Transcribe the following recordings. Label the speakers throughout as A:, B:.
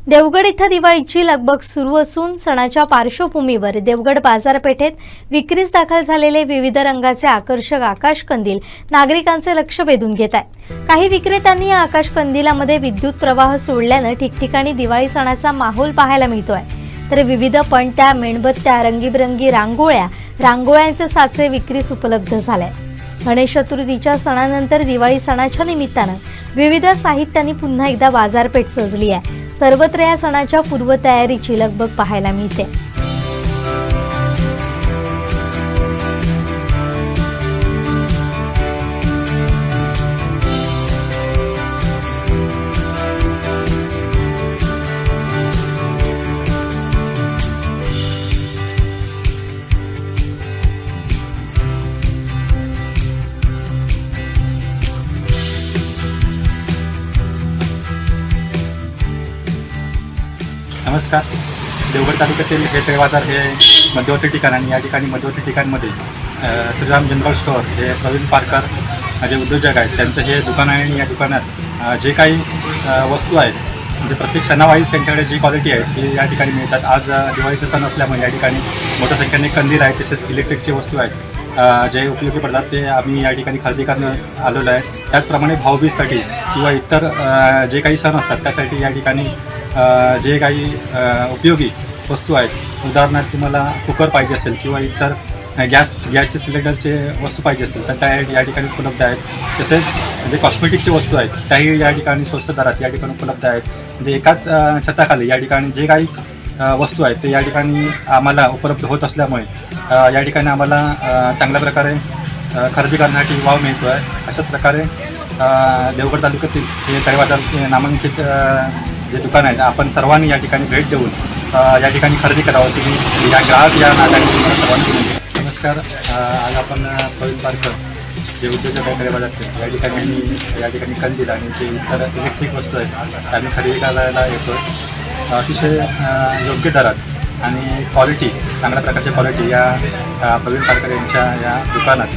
A: देवगड इथं दिवाळीची लगबग सुरू असून सणाच्या पार्श्वभूमीवर देवगड बाजारपेठेत विक्रीस दाखल झालेले विविध रंगाचे आकर्षक आकाश कंदील नागरिकांचे लक्ष वेधून घेत आहे। काही विक्रेत्यांनी या आकाश कंदिलामध्ये विद्युत प्रवाह सोडल्याने ठिकठिकाणी दिवाळी सणाचा माहोल पाहायला मिळतोय। तर विविध पणत्या, मेणबत्त्या, रंगीबेरंगी रांगोळ्यांचे साचे विक्रीस उपलब्ध झाले। गणेश चतुर्थीच्या सणानंतर दिवाळी सणाच्या निमित्तानं विविध साहित्यांनी पुन्हा एकदा बाजारपेठ सजली आहे। सर्वत्र या सणाच्या पूर्वतयारीची लगबग पाहायला मिळते।
B: नमस्कार। देवगड तालुक्यातील हे तळे बाजार हे मध्यवर्ती ठिकाण आणि या ठिकाणी मध्यवर्ती ठिकाणमध्ये श्रीराम जनरल स्टोअर हे प्रवीण पारकर जे उद्योजक आहेत त्यांचं हे दुकान आहे। आणि या दुकानात जे काही वस्तू आहेत म्हणजे प्रत्येक सणावाईज त्यांच्याकडे जी क्वालिटी आहे ती या ठिकाणी मिळतात। आज दिवाळीचा सण असल्यामुळे या ठिकाणी मोठ्या संख्येने कंदील आहेत, तसेच इलेक्ट्रिकचे वस्तू आहेत जे उपयोगी पडतात ते आम्ही या ठिकाणी खरेदी करण्यात आलेलो आहे। त्याचप्रमाणे भाऊबीजसाठी किंवा इतर जे काही सण असतात त्यासाठी या ठिकाणी जे काही उपयोगी वस्तू आहेत, उदाहरणार्थ तुम्हाला कुकर पाहिजे असेल किंवा इतर गॅसचे सिलेंडरचे वस्तू पाहिजे असेल तर त्या या ठिकाणी उपलब्ध आहेत। तसेच जे कॉस्मेटिकचे वस्तू आहेत त्याही या ठिकाणी स्वस्त दरात या ठिकाणी उपलब्ध आहेत। म्हणजे एकाच छताखाली या ठिकाणी जे काही वस्तू आहेत ते या ठिकाणी आम्हाला उपलब्ध होत असल्यामुळे या ठिकाणी आम्हाला चांगल्या प्रकारे खरेदी करण्यासाठी वाव मिळतो आहे। अशाच प्रकारे देवगड तालुक्यातील हे तळे बाजारचे नामांकित जे दुकान आहे आपण सर्वांनी या ठिकाणी भेट देऊन या ठिकाणी खरेदी करावं अशी मी या ग्राहक या नात्याने सर्वांनी विनंती। नमस्कार। आज आपण प्रवीण पारकर जे उद्योजक आहे तळे बाजारचे या ठिकाणी कंदील आणि जे इतर इलेक्ट्रिक वस्तू आहेत आम्ही खरेदी करायला येतो। अतिशय योग्य दरात आणि क्वालिटी, चांगल्या प्रकारची क्वालिटी या प्रवीण पारकर यांच्या या दुकानात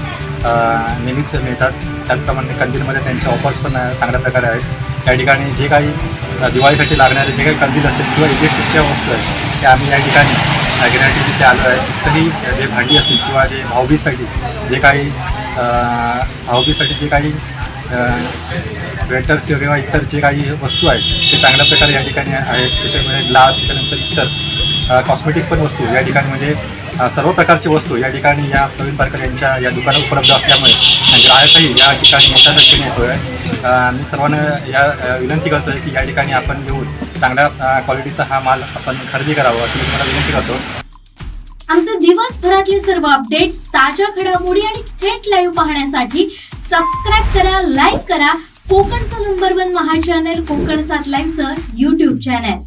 B: नेहमीच मिळतात। त्याचप्रमाणे कंदीलमध्ये त्यांचे ऑफर्स पण चांगल्या प्रकारे आहेत। या ठिकाणी जे काही दिवाळीसाठी लागणारे जे काही कंदील असतील किंवा इलेक्ट्रिकच्या वस्तू आहेत त्या आम्ही या ठिकाणी घेण्यासाठी तिथे आलो आहे। इतरही जे भांडी असतील किंवा जे भाऊबीजसाठी जे काही वेटर्स किंवा इतर जे काही वस्तू आहेत ते चांगल्या प्रकारे या ठिकाणी आहेत। त्याच्यामुळे ग्लास, त्याच्यानंतर इतर कॉस्मेटिक पण वस्तू या ठिकाणी म्हणजे सर्व प्रकारची वस्तू या ठिकाणी या प्रवीण पारकर यांच्या या दुकानात उपलब्ध असल्यामुळे ग्राहकही या ठिकाणी मोठ्या संख्येने येतो आहे। मी सर्वांना या विनंती करतो आहे की या ठिकाणी आपण येऊन चांगल्या क्वालिटीचा हा माल आपण खरेदी करावा अशी मी तुम्हाला विनंती करतो।
C: आमचे दिवसभरातले सर्व अपडेट्स, ताज्या घडामोडी आणि थेट लाईव्ह पाहण्यासाठी सबस्क्राईब करा, लाईक करा कोकणचं नंबर 1 महा चॅनल कोकण 7 लाईनचं YouTube चॅनल।